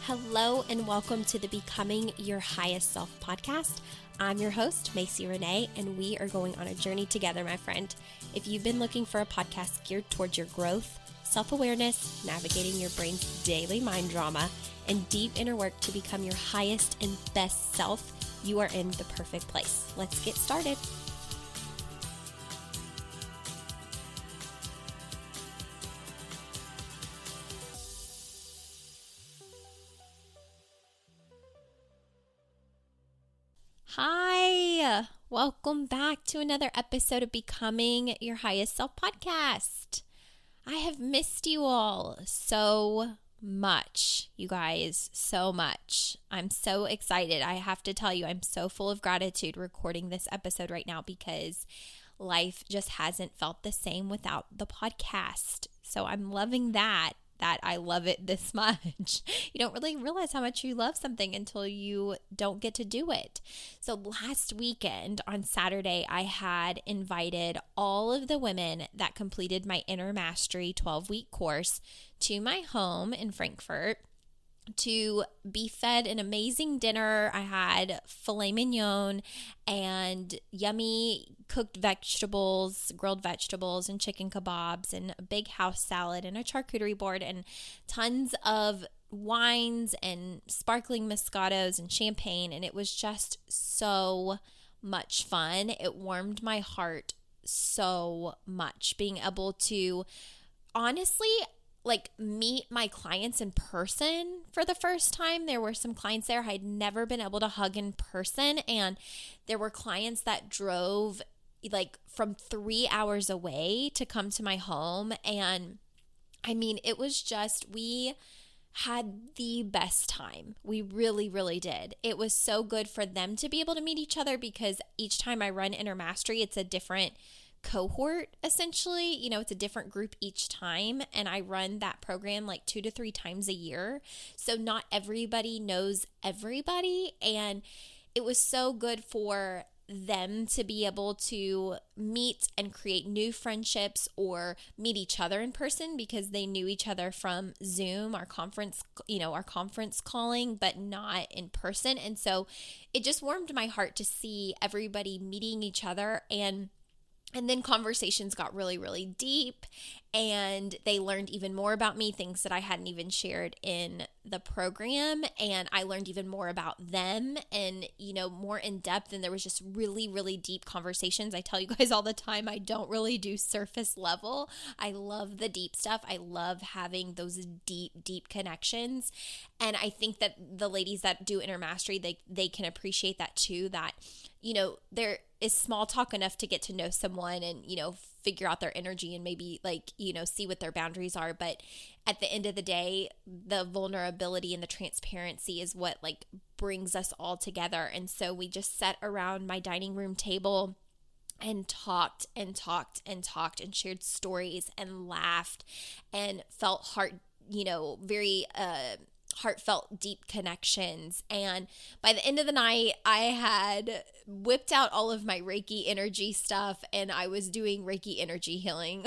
Hello and welcome to the Becoming Your Highest Self podcast. I'm your host, Macy Renee, and we are going on a journey together, my friend. If you've been looking for a podcast geared towards your growth, self-awareness, navigating your brain's daily mind drama, and deep inner work to become your highest and best self, you are in the perfect place. Let's get started. Hi, welcome back to another episode of Becoming Your Highest Self podcast. I have missed you all so much, you guys, so much. I'm so excited. I have to tell you, I'm so full of gratitude recording this episode right now because life just hasn't felt the same without the podcast. So I'm loving that I love it this much. You don't really realize how much you love something until you don't get to do it. So last weekend on Saturday, I had invited all of the women that completed my Inner Mastery 12-week course to my home in Frankfurt to be fed an amazing dinner. I had filet mignon and yummy cooked vegetables, grilled vegetables and chicken kebabs and a big house salad and a charcuterie board and tons of wines and sparkling Moscatos and champagne. And it was just so much fun. It warmed my heart so much being able to honestly meet my clients in person for the first time. There were some clients there I'd never been able to hug in person, and there were clients that drove from 3 hours away to come to my home. And I mean, it was just, we had the best time. We really, really did. It was so good for them to be able to meet each other because each time I run Inner Mastery, it's a different cohort essentially. It's a different group each time, and I run that program 2 to 3 times a year, so not everybody knows everybody, and it was so good for them to be able to meet and create new friendships or meet each other in person because they knew each other from Zoom, our conference calling, but not in person. And so it just warmed my heart to see everybody meeting each other, and then conversations got really, really deep, and they learned even more about me, things that I hadn't even shared in the program, and I learned even more about them and, more in depth, and there was just really, really deep conversations. I tell you guys all the time, I don't really do surface level. I love the deep stuff. I love having those deep, deep connections, and I think that the ladies that do Inner Mastery, they can appreciate that too, that, there is small talk enough to get to know someone and, figure out their energy and maybe see what their boundaries are. But at the end of the day, the vulnerability and the transparency is what brings us all together. And so we just sat around my dining room table and talked and talked and talked and shared stories and laughed and felt very heartfelt, deep connections. And by the end of the night, I had whipped out all of my Reiki energy stuff, and I was doing Reiki energy healing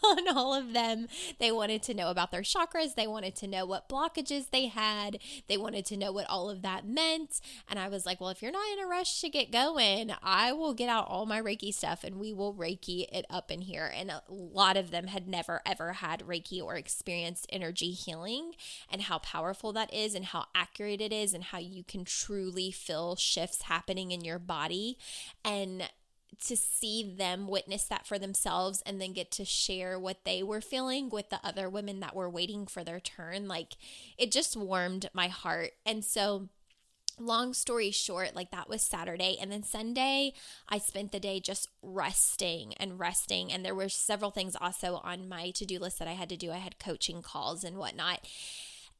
on all of them. They wanted to know about their chakras. They wanted to know what blockages they had. They wanted to know what all of that meant. And I was like, well, if you're not in a rush to get going, I will get out all my Reiki stuff and we will Reiki it up in here. And a lot of them had never, ever had Reiki or experienced energy healing, and how powerful that is and how accurate it is and how you can truly feel shifts happening in your body. And to see them witness that for themselves and then get to share what they were feeling with the other women that were waiting for their turn, it just warmed my heart. And so long story short, that was Saturday. And then Sunday, I spent the day just resting. And there were several things also on my to-do list that I had to do. I had coaching calls and whatnot.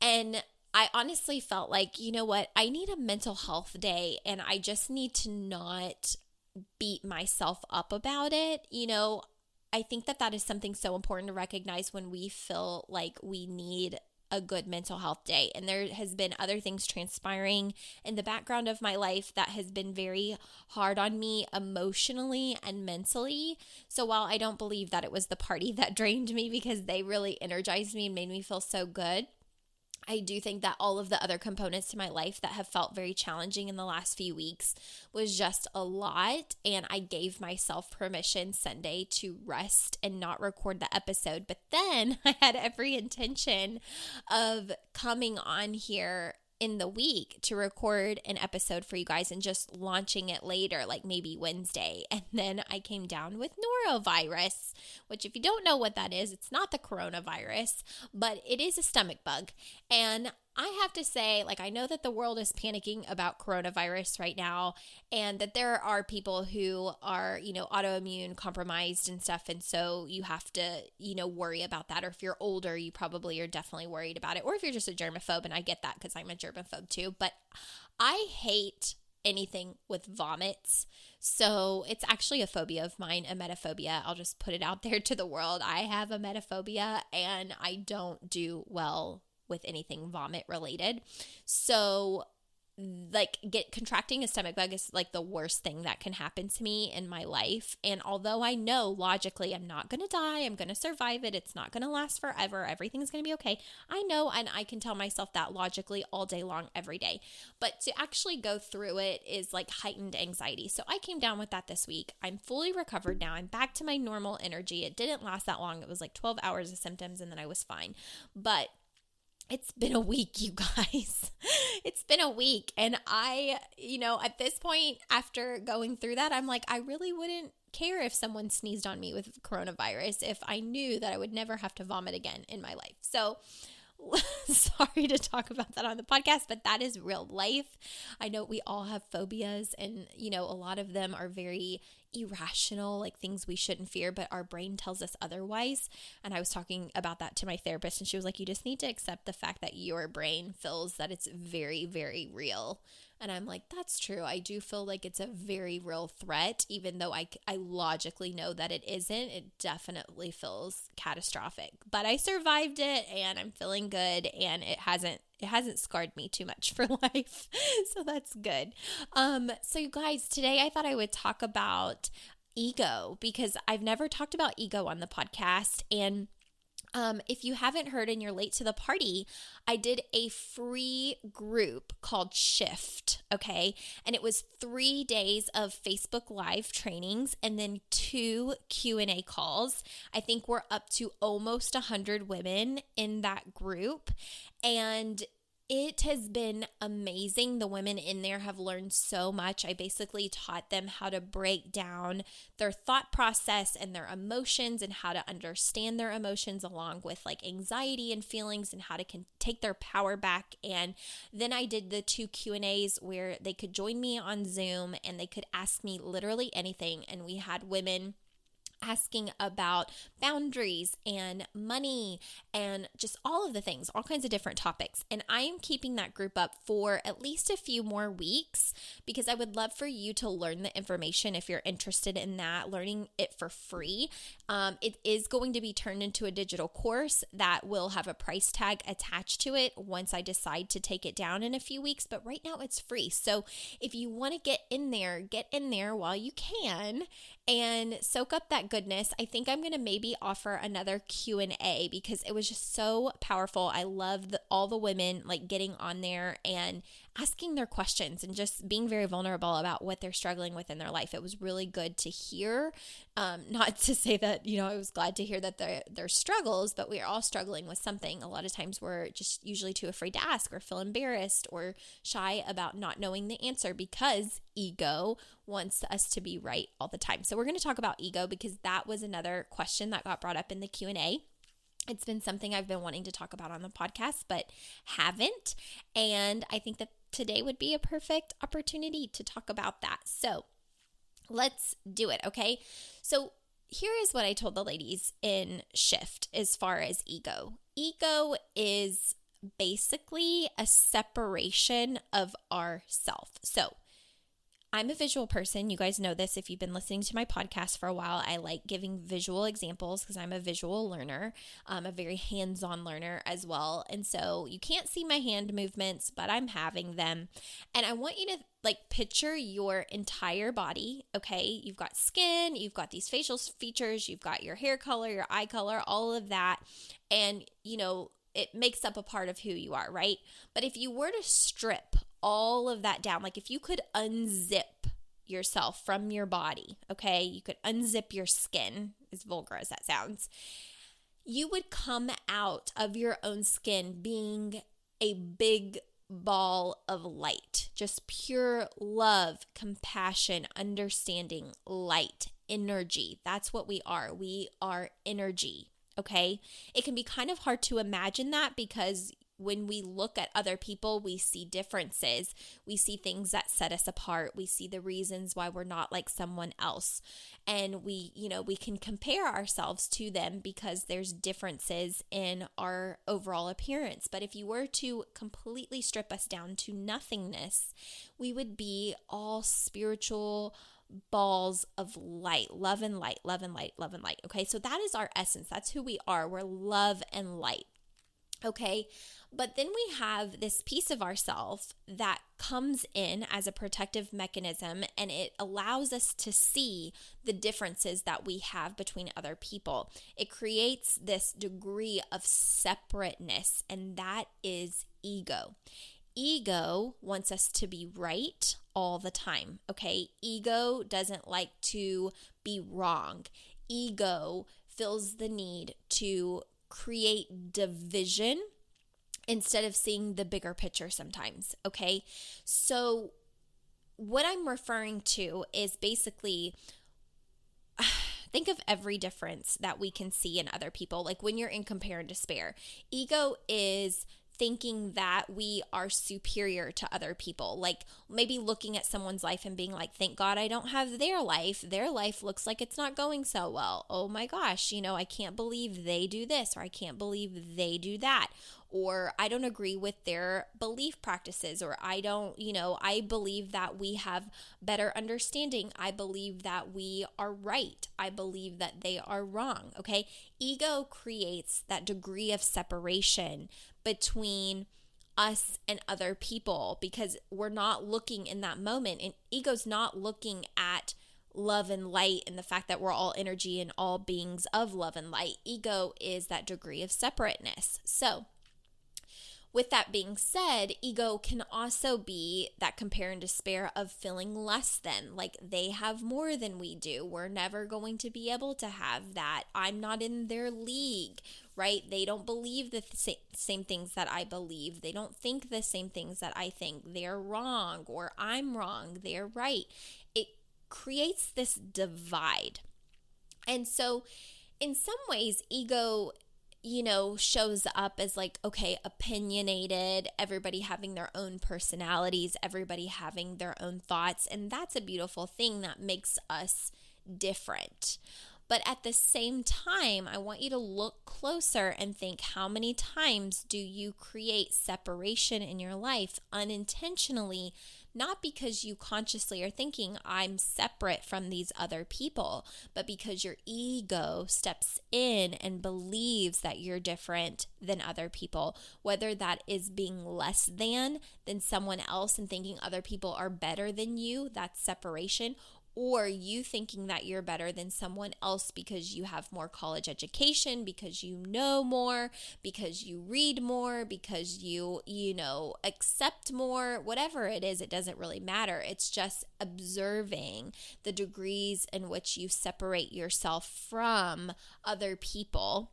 And I honestly felt you know what? I need a mental health day, and I just need to not beat myself up about it. I think that is something so important to recognize when we feel like we need a good mental health day. And there has been other things transpiring in the background of my life that has been very hard on me emotionally and mentally. So while I don't believe that it was the party that drained me, because they really energized me and made me feel so good, I do think that all of the other components to my life that have felt very challenging in the last few weeks was just a lot. And I gave myself permission Sunday to rest and not record the episode. But then I had every intention of coming on here in the week to record an episode for you guys and just launching it later, like maybe Wednesday. And then I came down with norovirus, which if you don't know what that is, it's not the coronavirus, but it is a stomach bug. And I have to say, like, I know that the world is panicking about coronavirus right now and that there are people who are, autoimmune compromised and stuff. And so you have to, worry about that. Or if you're older, you probably are definitely worried about it. Or if you're just a germaphobe, and I get that because I'm a germaphobe too. But I hate anything with vomits. So it's actually a phobia of mine, a emetophobia. I'll just put it out there to the world. I have a emetophobia and I don't do well with anything vomit related. So contracting a stomach bug is like the worst thing that can happen to me in my life. And although I know logically I'm not going to die, I'm going to survive it, it's not going to last forever, everything's going to be okay. I know, and I can tell myself that logically all day long, every day. But to actually go through it is like heightened anxiety. So I came down with that this week. I'm fully recovered now. I'm back to my normal energy. It didn't last that long. It was like 12 hours of symptoms and then I was fine. But it's been a week, you guys. It's been a week. And I, at this point, after going through that, I'm like, I really wouldn't care if someone sneezed on me with coronavirus if I knew that I would never have to vomit again in my life. So sorry to talk about that on the podcast, but that is real life. I know we all have phobias and, a lot of them are very irrational, like things we shouldn't fear, but our brain tells us otherwise. And I was talking about that to my therapist and she was like, you just need to accept the fact that your brain feels that it's very, very real. And I'm like, that's true. I do feel like it's a very real threat, even though I logically know that it isn't. It definitely feels catastrophic, but I survived it and I'm feeling good and it hasn't scarred me too much for life. So that's good. So you guys, today I thought I would talk about ego because I've never talked about ego on the podcast. And if you haven't heard and you're late to the party, I did a free group called Shift, okay? And it was 3 days of Facebook Live trainings and then 2 Q&A calls. I think we're up to almost 100 women in that group. And it has been amazing. The women in there have learned so much. I basically taught them how to break down their thought process and their emotions and how to understand their emotions along with like anxiety and feelings and how to take their power back. And then I did the 2 Q&As where they could join me on Zoom and they could ask me literally anything. And we had women asking about boundaries and money and just all of the things, all kinds of different topics. And I am keeping that group up for at least a few more weeks because I would love for you to learn the information if you're interested in that, learning it for free. It is going to be turned into a digital course that will have a price tag attached to it once I decide to take it down in a few weeks. But right now it's free. So if you want to get in there while you can and soak up that goodness. I think I'm going to maybe offer another Q&A because it was just so powerful. I love all the women like getting on there and asking their questions and just being very vulnerable about what they're struggling with in their life. It was really good to hear. Not to say that, I was glad to hear that their struggles, but we are all struggling with something. A lot of times we're just usually too afraid to ask or feel embarrassed or shy about not knowing the answer because ego wants us to be right all the time. So we're going to talk about ego because that was another question that got brought up in the Q&A. It's been something I've been wanting to talk about on the podcast, but haven't. And I think that today would be a perfect opportunity to talk about that. So let's do it, okay? So here is what I told the ladies in Shift as far as ego. Ego is basically a separation of ourself. So I'm a visual person. You guys know this if you've been listening to my podcast for a while. I like giving visual examples because I'm a visual learner, a very hands-on learner as well. And so you can't see my hand movements, but I'm having them. And I want you to picture your entire body, okay? You've got skin, you've got these facial features, you've got your hair color, your eye color, all of that. And, it makes up a part of who you are, right? But if you were to strip all of that down, like if you could unzip yourself from your body, okay? You could unzip your skin, as vulgar as that sounds. You would come out of your own skin being a big ball of light, just pure love, compassion, understanding, light, energy. That's what we are. We are energy, okay? It can be kind of hard to imagine that because when we look at other people, we see differences. We see things that set us apart. We see the reasons why we're not like someone else. And we can compare ourselves to them because there's differences in our overall appearance. But if you were to completely strip us down to nothingness, we would be all spiritual balls of light, love and light, love and light, love and light. Okay, so that is our essence. That's who we are. We're love and light. Okay, but then we have this piece of ourself that comes in as a protective mechanism, and it allows us to see the differences that we have between other people. It creates this degree of separateness, and that is ego. Ego wants us to be right all the time, okay? Ego doesn't like to be wrong. Ego feels the need to create division instead of seeing the bigger picture sometimes, okay? So what I'm referring to is basically, think of every difference that we can see in other people. Like when you're in compare and despair, ego is thinking that we are superior to other people, like maybe looking at someone's life and being like, thank God I don't have their life. Their life looks like it's not going so well. Oh my gosh, I can't believe they do this, or I can't believe they do that, or I don't agree with their belief practices, or I believe that we have better understanding. I believe that we are right. I believe that they are wrong, okay? Ego creates that degree of separation between us and other people because we're not looking in that moment, and ego's not looking at love and light and the fact that we're all energy and all beings of love and light. Ego is that degree of separateness. So with that being said, ego can also be that compare and despair of feeling less than, like they have more than we do. We're never going to be able to have that. I'm not in their league, right? They don't believe the same things that I believe. They don't think the same things that I think. They're wrong, or I'm wrong. They're right. It creates this divide. And so in some ways, ego shows up as like, okay, opinionated, everybody having their own personalities, everybody having their own thoughts. And that's a beautiful thing that makes us different. But at the same time, I want you to look closer and think, how many times do you create separation in your life unintentionally, not because you consciously are thinking, I'm separate from these other people, but because your ego steps in and believes that you're different than other people, whether that is being less than someone else and thinking other people are better than you, that's separation, or you thinking that you're better than someone else because you have more college education, because you know more, because you read more, because you accept more, whatever it is, it doesn't really matter. It's just observing the degrees in which you separate yourself from other people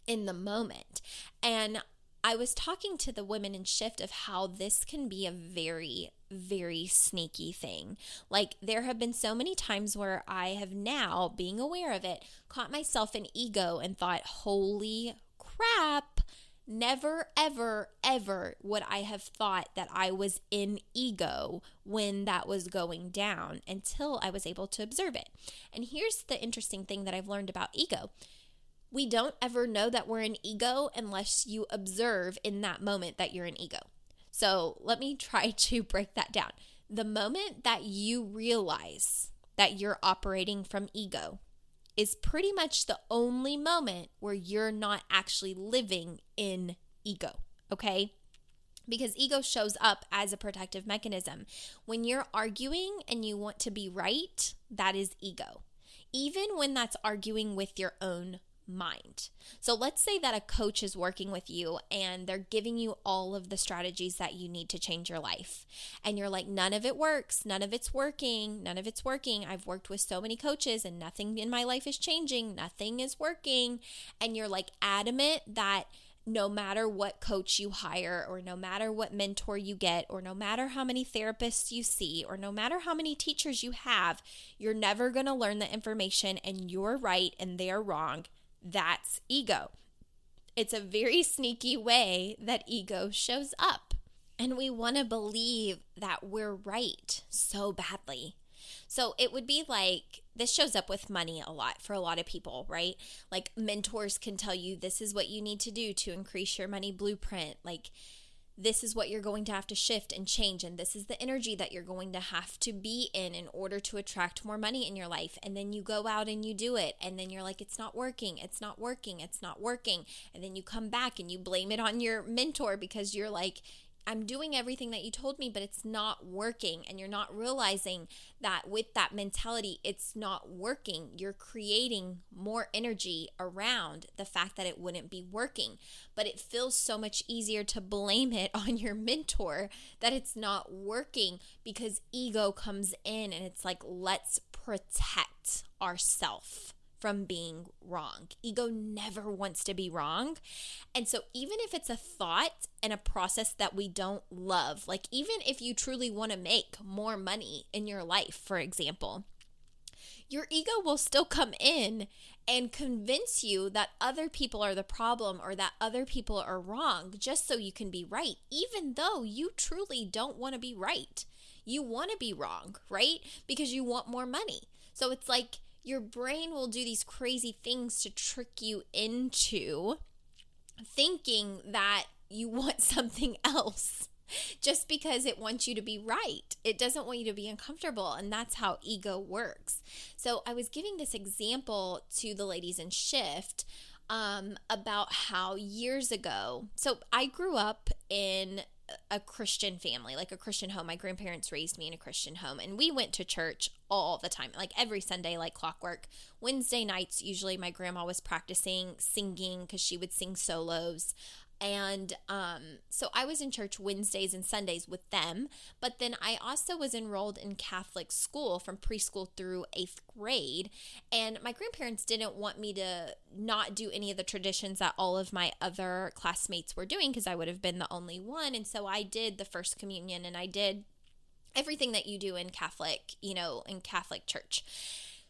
in the moment. And I was talking to the women in Shift of how this can be a very, very sneaky thing. Like there have been so many times where I have now, being aware of it, caught myself in ego and thought, holy crap, never, ever, ever would I have thought that I was in ego when that was going down until I was able to observe it. And here's the interesting thing that I've learned about ego. We don't ever know that we're in ego unless you observe in that moment that you're in ego. So let me try to break that down. The moment that you realize that you're operating from ego is pretty much the only moment where you're not actually living in ego, okay? Because ego shows up as a protective mechanism. When you're arguing and you want to be right, that is ego. Even when that's arguing with your own mind. So let's say that a coach is working with you and they're giving you all of the strategies that you need to change your life. And you're like, none of it works. None of it's working. None of it's working. I've worked with so many coaches and nothing in my life is changing. Nothing is working. And you're like adamant that no matter what coach you hire, or no matter what mentor you get, or no matter how many therapists you see, or no matter how many teachers you have, you're never going to learn the information and you're right and they're wrong. That's ego. It's a very sneaky way that ego shows up. And we want to believe that we're right so badly. So it would be like, this shows up with money a lot for a lot of people, right? Like mentors can tell you this is what you need to do to increase your money blueprint. Like this is what you're going to have to shift and change. And this is the energy that you're going to have to be in order to attract more money in your life. And then you go out and you do it. And then you're like, it's not working. It's not working. It's not working. And then you come back and you blame it on your mentor because you're like, I'm doing everything that you told me, but it's not working. And you're not realizing that with that mentality, it's not working. You're creating more energy around the fact that it wouldn't be working. But it feels so much easier to blame it on your mentor that it's not working because ego comes in and it's like, let's protect ourselves from being wrong. Ego never wants to be wrong. And so even if it's a thought and a process that we don't love, like even if you truly want to make more money in your life, for example, your ego will still come in and convince you that other people are the problem or that other people are wrong just so you can be right, even though you truly don't want to be right. You want to be wrong, right? Because you want more money. So it's like, your brain will do these crazy things to trick you into thinking that you want something else just because it wants you to be right. It doesn't want you to be uncomfortable, and that's how ego works. So I was giving this example to the ladies in Shift about how years ago, so I grew up in a Christian family, like a Christian home. My grandparents raised me in a Christian home, and we went to church all the time, like every Sunday, like clockwork. Wednesday nights, usually my grandma was practicing singing because she would sing solos. And so I was in church Wednesdays and Sundays with them, but then I also was enrolled in Catholic school from preschool through 8th grade, and my grandparents didn't want me to not do any of the traditions that all of my other classmates were doing because I would have been the only one, and so I did the First Communion, and I did everything that you do in Catholic, in Catholic church.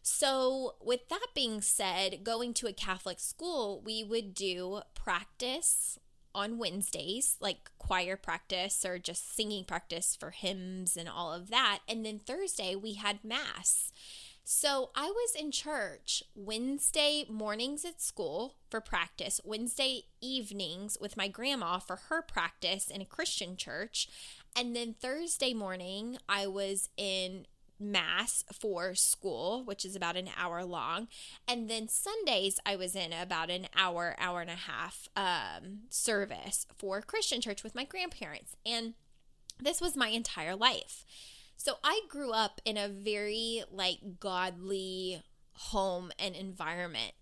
So with that being said, going to a Catholic school, we would do practice on Wednesdays, like choir practice or just singing practice for hymns and all of that. And then Thursday we had mass. So I was in church Wednesday mornings at school for practice, Wednesday evenings with my grandma for her practice in a Christian church. And then Thursday morning I was in mass for school, which is about an hour long, and then Sundays I was in about an hour and a half service for Christian church with my grandparents, and this was my entire life. So I grew up in a very godly home and environment.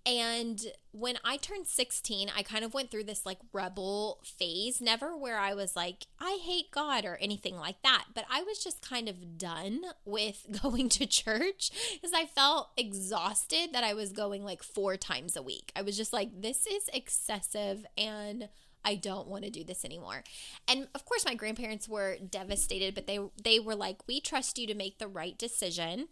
And when I turned 16, I kind of went through this rebel phase, never where I was like, I hate God or anything like that. But I was just kind of done with going to church because I felt exhausted that I was going 4 times a week. I was just like, this is excessive and I don't want to do this anymore. And of course my grandparents were devastated, but they were like, we trust you to make the right decision.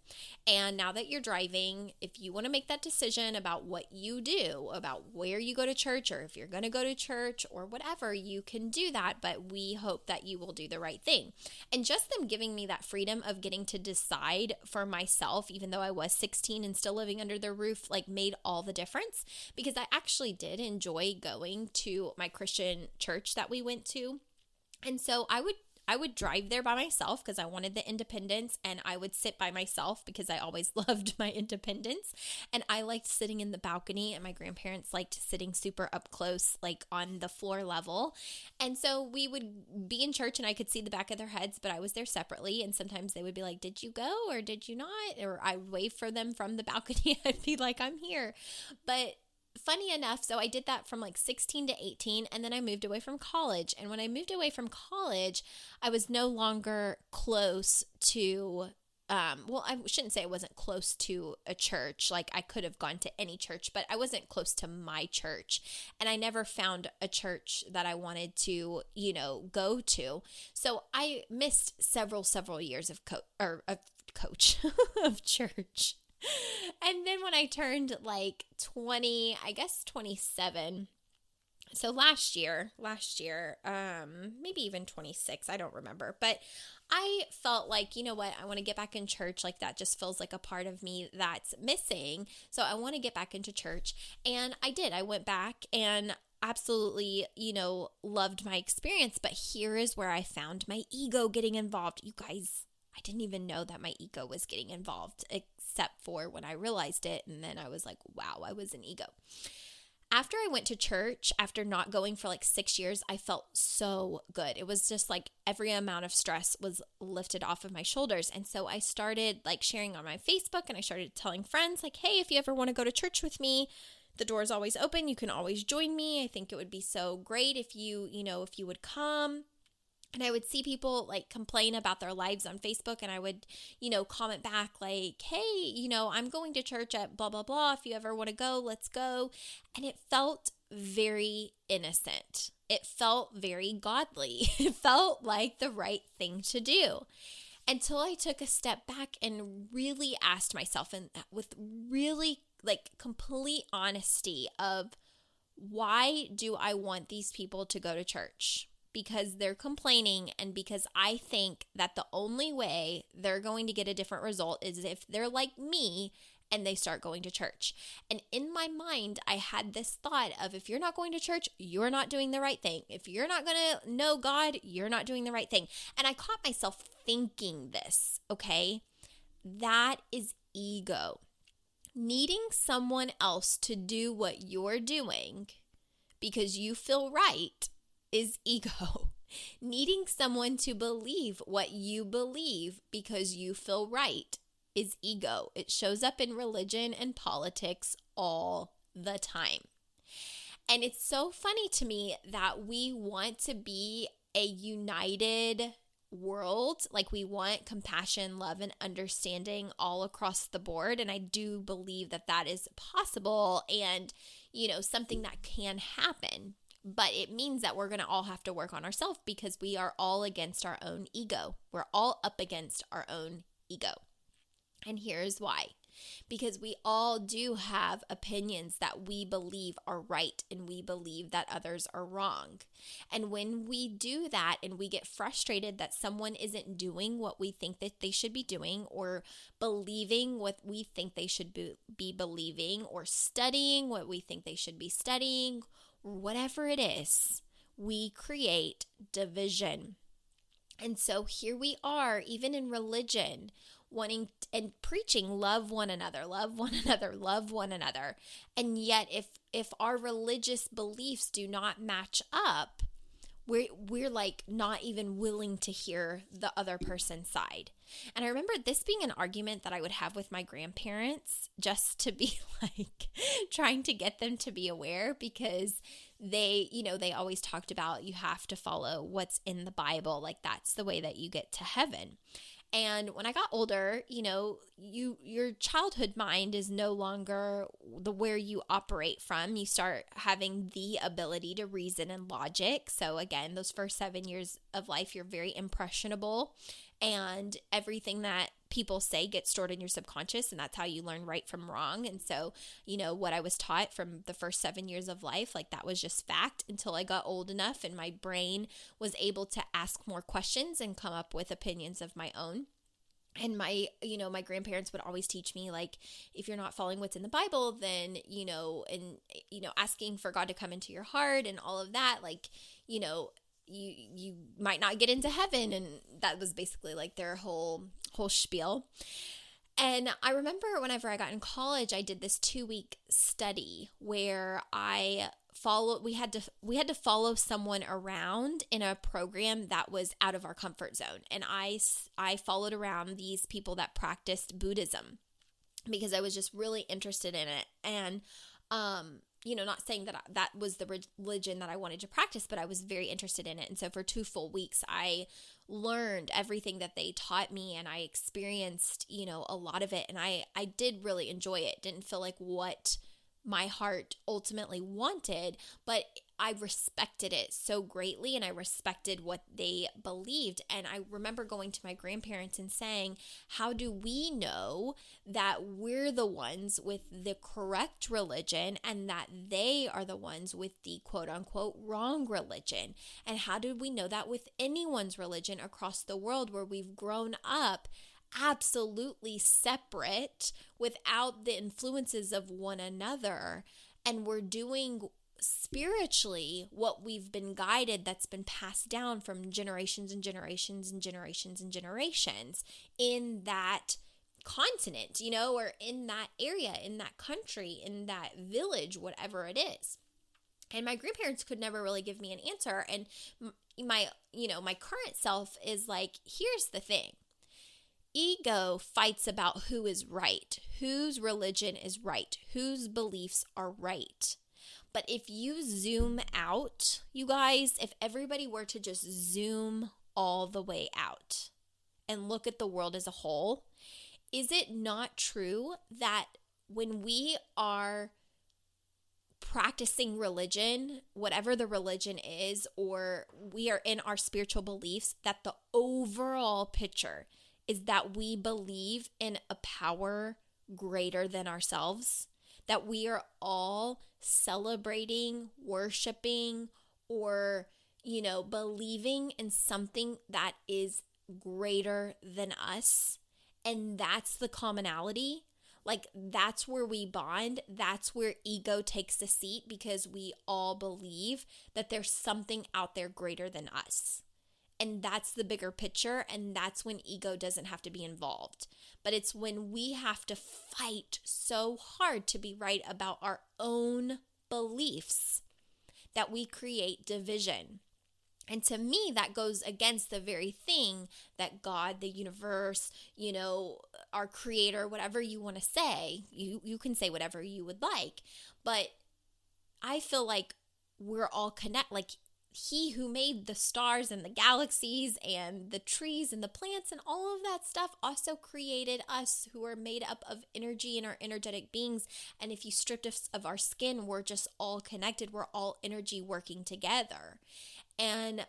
And now that you're driving, if you want to make that decision about what you do, about where you go to church, or if you're going to go to church or whatever, you can do that. But we hope that you will do the right thing. And just them giving me that freedom of getting to decide for myself, even though I was 16 and still living under their roof, made all the difference, because I actually did enjoy going to my Christian church that we went to. And so I would drive there by myself because I wanted the independence, and I would sit by myself because I always loved my independence, and I liked sitting in the balcony, and my grandparents liked sitting super up close, on the floor level. And so we would be in church and I could see the back of their heads, but I was there separately, and sometimes they would be like, did you go or did you not? Or I would wave for them from the balcony. I'd be like, I'm here. But funny enough, so I did that from like 16 to 18, and then I moved away from college. And when I moved away from college, I was no longer close to, well, I shouldn't say I wasn't close to a church. Like, I could have gone to any church, but I wasn't close to my church. And I never found a church that I wanted to, go to. So I missed several years of coach of church. And then when I turned like 20, I guess 27, so last year, maybe even 26, I don't remember, but I felt like, you know what, I want to get back in church. Like, that just feels like a part of me that's missing. So I want to get back into church. And I did. I went back and absolutely, loved my experience. But here is where I found my ego getting involved. You guys, I didn't even know that my ego was getting involved, except for when I realized it. And then I was like, wow, I was an ego. After I went to church, after not going for like 6 years, I felt so good. It was just like every amount of stress was lifted off of my shoulders. And so I started like sharing on my Facebook, and I started telling friends like, hey, if you ever want to go to church with me, the door is always open. You can always join me. I think it would be so great if you would come. And I would see people like complain about their lives on Facebook, and I would, comment back like, hey, I'm going to church at blah, blah, blah. If you ever want to go, let's go. And it felt very innocent. It felt very godly. It felt like the right thing to do, until I took a step back and really asked myself, and with really like complete honesty, of why do I want these people to go to church? Because they're complaining, and because I think that the only way they're going to get a different result is if they're like me and they start going to church. And in my mind, I had this thought of, if you're not going to church, you're not doing the right thing. If you're not going to know God, you're not doing the right thing. And I caught myself thinking this, okay? That is ego. Needing someone else to do what you're doing because you feel right is ego. Needing someone to believe what you believe because you feel right is ego. It shows up in religion and politics all the time. And it's so funny to me that we want to be a united world. Like, we want compassion, love, and understanding all across the board. And I do believe that that is possible and, something that can happen. But it means that we're going to all have to work on ourselves, because we are all against our own ego. We're all up against our own ego. And here's why. Because we all do have opinions that we believe are right, and we believe that others are wrong. And when we do that and we get frustrated that someone isn't doing what we think that they should be doing, or believing what we think they should be believing, or studying what we think they should be studying, whatever it is, we create division. And so here we are, even in religion, wanting and preaching, love one another, love one another, love one another. And yet if our religious beliefs do not match up, we're like not even willing to hear the other person's side. And I remember this being an argument that I would have with my grandparents, just to be like trying to get them to be aware, because they always talked about, you have to follow what's in the Bible. Like, that's the way that you get to heaven. And when I got older, your childhood mind is no longer where you operate from. You start having the ability to reason and logic. So again, those first 7 years of life, you're very impressionable, and everything that people say gets stored in your subconscious, and that's how you learn right from wrong. And so, what I was taught from the first 7 years of life, like, that was just fact, until I got old enough and my brain was able to ask more questions and come up with opinions of my own. And my grandparents would always teach me, like, if you're not following what's in the Bible, then, asking for God to come into your heart and all of that, like, you might not get into heaven. And that was basically like their whole spiel. And I remember whenever I got in college, I did this 2-week study where we had to follow someone around in a program that was out of our comfort zone. And I followed around these people that practiced Buddhism, because I was just really interested in it. And not saying that that was the religion that I wanted to practice, but I was very interested in it. And so for 2 full weeks, I learned everything that they taught me, and I experienced, a lot of it. And I did really enjoy it. Didn't feel like what my heart ultimately wanted, but I respected it so greatly, and I respected what they believed. And I remember going to my grandparents and saying, how do we know that we're the ones with the correct religion and that they are the ones with the quote unquote wrong religion? And how did we know that with anyone's religion across the world, where we've grown up absolutely separate without the influences of one another, and we're doing spiritually what we've been guided, that's been passed down from generations and generations and generations and generations in that continent, or in that area, in that country, in that village, whatever it is. And my grandparents could never really give me an answer. And my current self is like, here's the thing. Ego fights about who is right, whose religion is right, whose beliefs are right. But if you zoom out, you guys, if everybody were to just zoom all the way out and look at the world as a whole, is it not true that when we are practicing religion, whatever the religion is, or we are in our spiritual beliefs, that the overall picture is that we believe in a power greater than ourselves, that we are all celebrating, worshiping, or, believing in something that is greater than us. And that's the commonality. Like, that's where we bond. That's where ego takes a seat, because we all believe that there's something out there greater than us. And that's the bigger picture, and that's when ego doesn't have to be involved. But it's when we have to fight so hard to be right about our own beliefs that we create division. And to me, that goes against the very thing that God, the universe, our creator, whatever you want to say, you can say whatever you would like. But I feel like we're all connected. Like, He who made the stars and the galaxies and the trees and the plants and all of that stuff also created us, who are made up of energy and are energetic beings. And if you stripped us of our skin, we're just all connected. We're all energy working together. And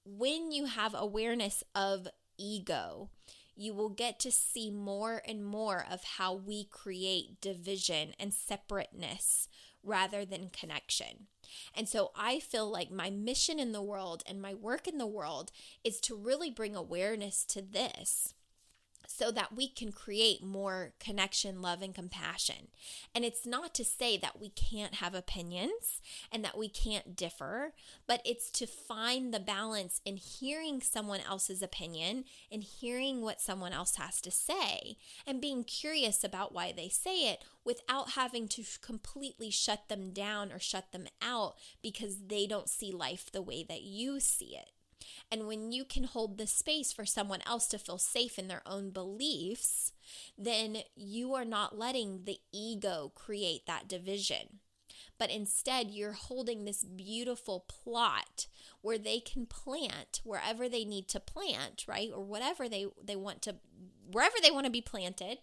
when you have awareness of ego, you will get to see more and more of how we create division and separateness rather than connection. And so I feel like my mission in the world and my work in the world is to really bring awareness to this, so that we can create more connection, love, and compassion. And it's not to say that we can't have opinions and that we can't differ, but it's to find the balance in hearing someone else's opinion and hearing what someone else has to say and being curious about why they say it, without having to completely shut them down or shut them out because they don't see life the way that you see it. And when you can hold the space for someone else to feel safe in their own beliefs, then you are not letting the ego create that division. But instead, you're holding this beautiful plot where they can plant wherever they need to plant, right? Or whatever they want to, wherever they want to be planted.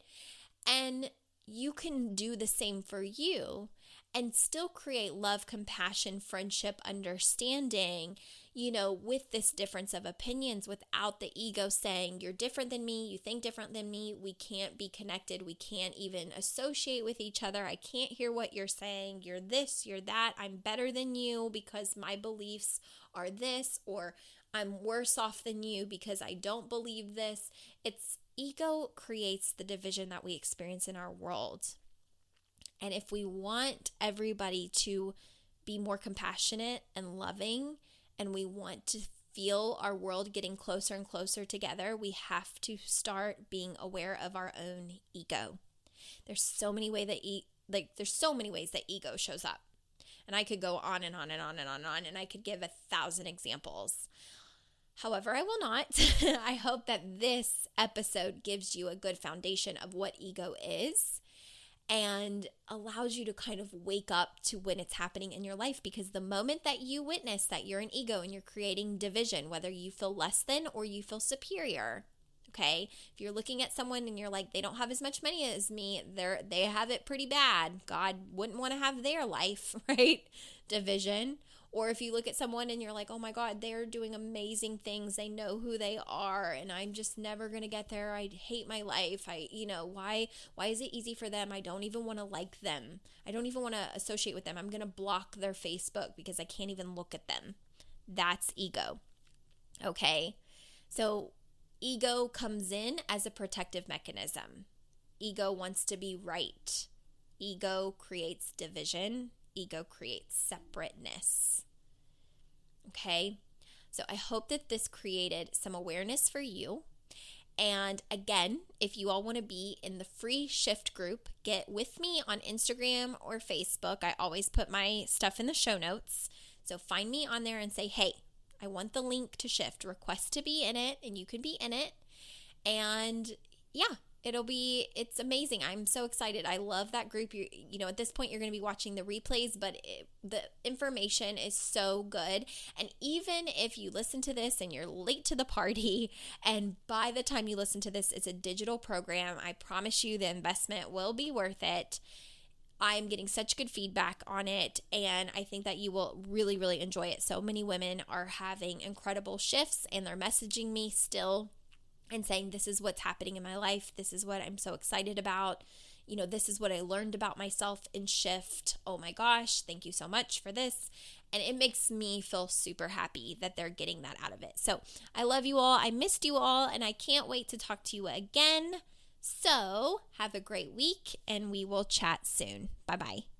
And you can do the same for you and still create love, compassion, friendship, understanding, with this difference of opinions, without the ego saying, you're different than me, you think different than me, we can't be connected, we can't even associate with each other, I can't hear what you're saying, you're this, you're that, I'm better than you because my beliefs are this, or I'm worse off than you because I don't believe this. It's ego creates the division that we experience in our world. And if we want everybody to be more compassionate and loving, and we want to feel our world getting closer and closer together, we have to start being aware of our own ego. There's so many ways that ego shows up. And I could go on and on and on and on and on, and I could give 1,000 examples. However, I will not. I hope that this episode gives you a good foundation of what ego is. and allows you to kind of wake up to when it's happening in your life. Because the moment that you witness that you're an ego and you're creating division, whether you feel less than or you feel superior, okay, if you're looking at someone and you're like, they don't have as much money as me, they have it pretty bad, God wouldn't want to have their life, right? Division. Or if you look at someone and you're like, oh my God, they're doing amazing things. They know who they are and I'm just never going to get there. I hate my life. Why is it easy for them? I don't even want to like them. I don't even want to associate with them. I'm going to block their Facebook because I can't even look at them. That's ego. Okay. So ego comes in as a protective mechanism. Ego wants to be right. Ego creates division. Ego creates separateness. Okay, so I hope that this created some awareness for you. And again, if you all want to be in the free Shift group, get with me on Instagram or Facebook. I always put my stuff in the show notes. So find me on there and say, hey, I want the link to Shift. Request to be in it, and you can be in it. And yeah, it's amazing. I'm so excited. I love that group. At this point, you're going to be watching the replays, but the information is so good. And even if you listen to this and you're late to the party, and by the time you listen to this, it's a digital program, I promise you the investment will be worth it. I'm getting such good feedback on it, and I think that you will really, really enjoy it. So many women are having incredible shifts, and they're messaging me still and saying, this is what's happening in my life. This is what I'm so excited about. This is what I learned about myself in Shift. Oh my gosh, thank you so much for this. And it makes me feel super happy that they're getting that out of it. So I love you all. I missed you all, and I can't wait to talk to you again. So have a great week, and we will chat soon. Bye-bye.